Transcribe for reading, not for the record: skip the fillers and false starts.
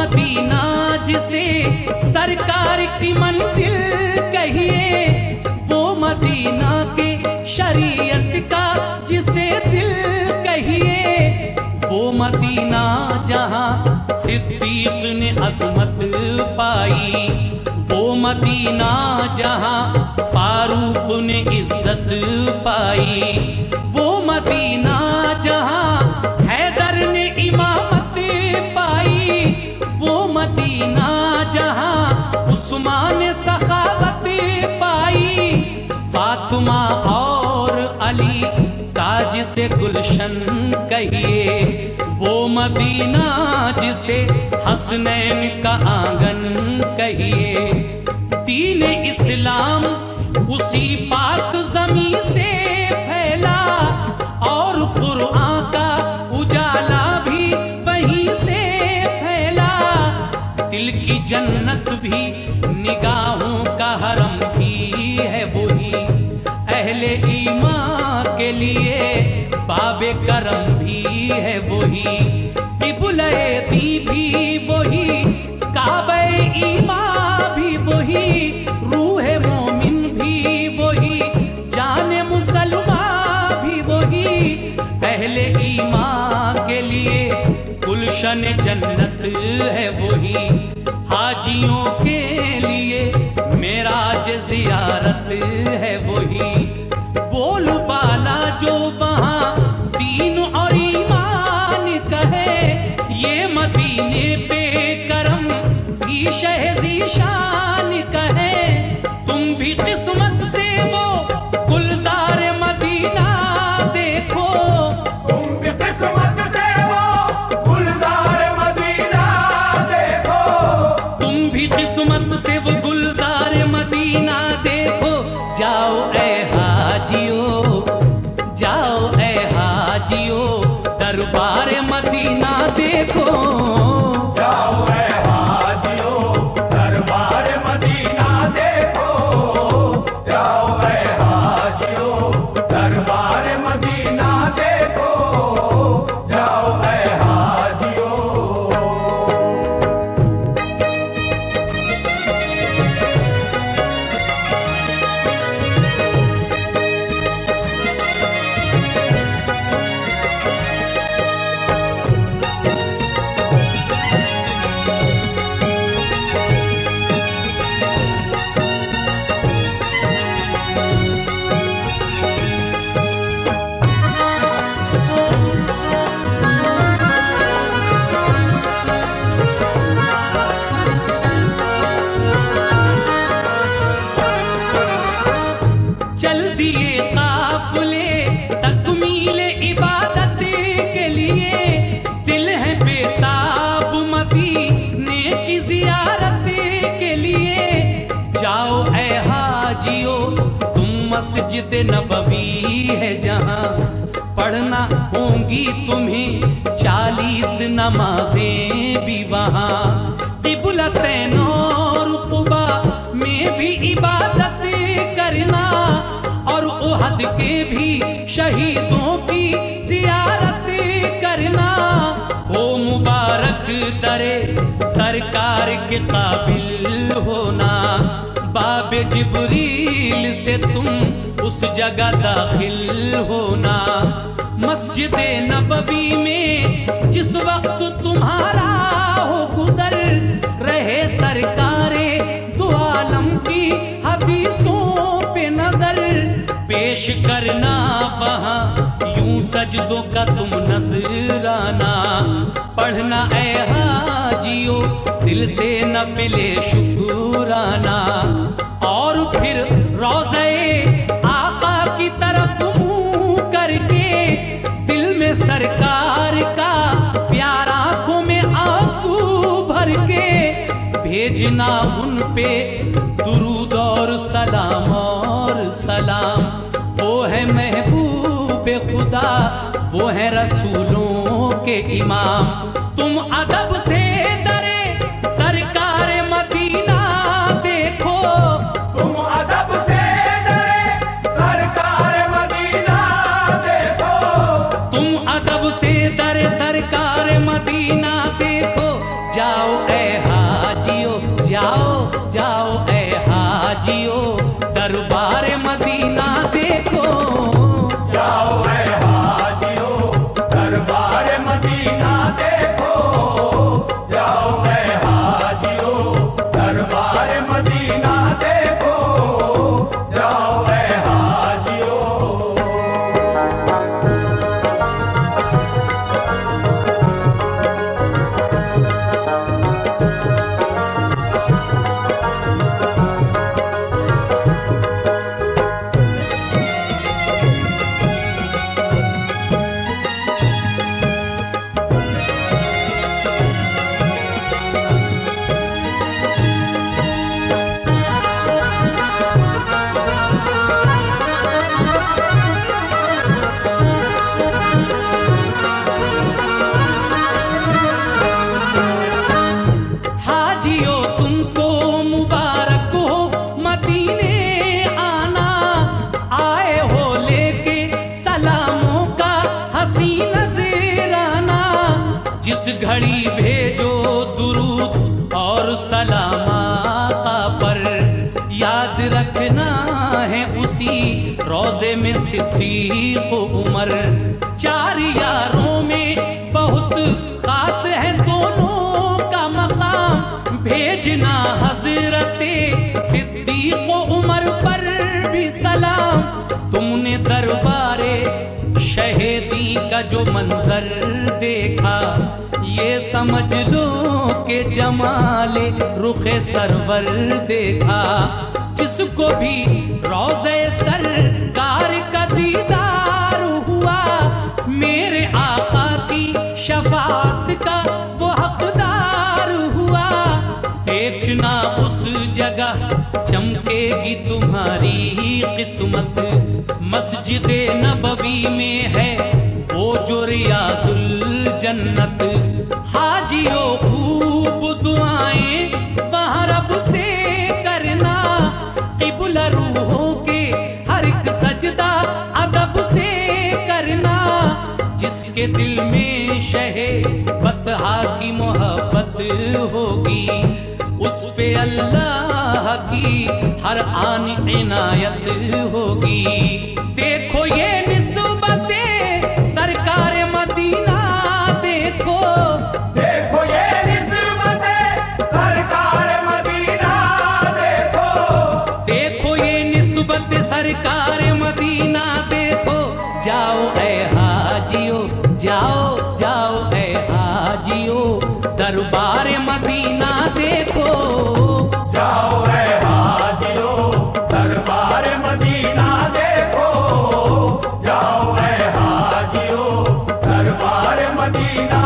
Medina जिसे सरकार की मंजिल कहिए, वो मदीना के शरीयत का जिसे दिल कहिए, वो मदीना जहां सिद्दीक ने अज़मत पाई, वो मदीना जहां फारूक ने इज्जत पाई, वो मदीना जहां हैदर ने इमामत पाई, वो मदीना जहां उस्मान ने सखावत पाई, फातिमा और अली का जिसे गुलशन कहिए, वो मदीना जिसे हसनैन का आंगन कहिए। दीन इस्लाम उसी पाक ज़मीं से फैला और कुरान का उजाला भी वहीं से फैला, दिल की जन्नत भी निगाहों का हरम भी है वही, अहले ईमान के लिए बाबे करम भी है वही, किबले दी भी वही, काबे ईमान भी वही, रूह मोमिन भी वही, जाने मुसलमान भी वही, अहले ईमान के लिए गुलशन जन्नत है वही, हाजियों के लिए मेराज ज़ियारत है वही, बोल बाला जो वहाँ दीन और ईमान कहे, ये मदीने पे करम भी शहज़ी शान कहे, तुम भी किस्मत से वो गुलजार मदीना देखो, तुम भी किस्मत से वो गुलजार मदीना देखो, तुम भी किस्मत से वो गुलजार मदीना देखो, जाओ ऐ हाजियो, जाओ ऐ हाजियो, दरबार मदीना देखो, जाओ ऐ हाजियो, दरबार मदीना देखो, जाओ ऐ हाजियो, दरबार मदीना देखो, जाओ ऐ हाजियो। चल दिए काफिले तकमीले इबादत के लिए, दिल है बेताब मदीने की ज़ियारत के लिए, जाओ ऐ हाजियो तुम मस्जिद नबवी है जहां, पढ़ना होंगी तुम्हें 40 नमाजें भी वहां, क़िबलतैन और क़ुबा में भी इबादत करना, और उहद के भी शहीदों की ज़ियारत करना, हो मुबारक दरे सरकार के काबिल होना, बाबे जिब्रील से तुम उस जगह दाखिल होना, मस्जिद नबवी में जिस वक्त तुम्हारा हो गुजर, रहे सरकारे दो आलम की हदीसों पे नजर, पेश करना वहाँ यूं सजदों का तुम नजराना, पढ़ना ऐ हाजियो दिल से नफिले शुक्राना, और फिर रोज़े आका की तरफ मुँह करके, दिल में सरकार का प्यार आँखों में आंसू भर के, भेजना उन पे दुरूद और सलाम वो है महबूब खुदा, वो है रसूलों के इमाम, तुम अदब से डरे सरकार मदीना देखो, तुम अदब से डरे सरकार मदीना देखो, तुम अदब से डरे सरकार मदीना देखो, जाओ ऐ इस घड़ी भेजो दुरूद और सलाम आका पर, याद रखना है उसी रोजे में सिद्दीक उमर। चार यारों में बहुत खास है दोनों का मकाम, भेजना हजरते सिद्दीक उमर पर भी सलाम। तुमने दरबारे शहीदी का जो मंजर देखा, ये समझ लो कि जमाले रुखे सरवर देखा। जिसको भी रोज़े सरकार का दीदार हुआ, मेरे आका की शफाअत का वो हकदार हुआ। देखना उस जगह चमकेगी तुम्हारी किस्मत, मस्जिद नबवी में है वो जो रियाजुल जन्नत। हाजियों खूब दुआएं वहाँ रब से करना, किबला रूहों के हर एक सजदा अदब से करना। जिसके दिल में शहे बतहा की मोहब्बत होगी, उस पे अल्लाह की हर आन इनायत होगी। देखो ये निस्बते सरकार मदीना, देखो देखो ये निस्बते सरकार मदीना, देखो देखो ये निस्बत सरकार मदीना देखो। जाओ ऐ हाजियो, जाओ जाओ ऐ हाजियो, दरबार मदीना देखो। जाओ रे हाजियो दरबार मदीना देखो, जाओ रे हाजियो दरबार मदीना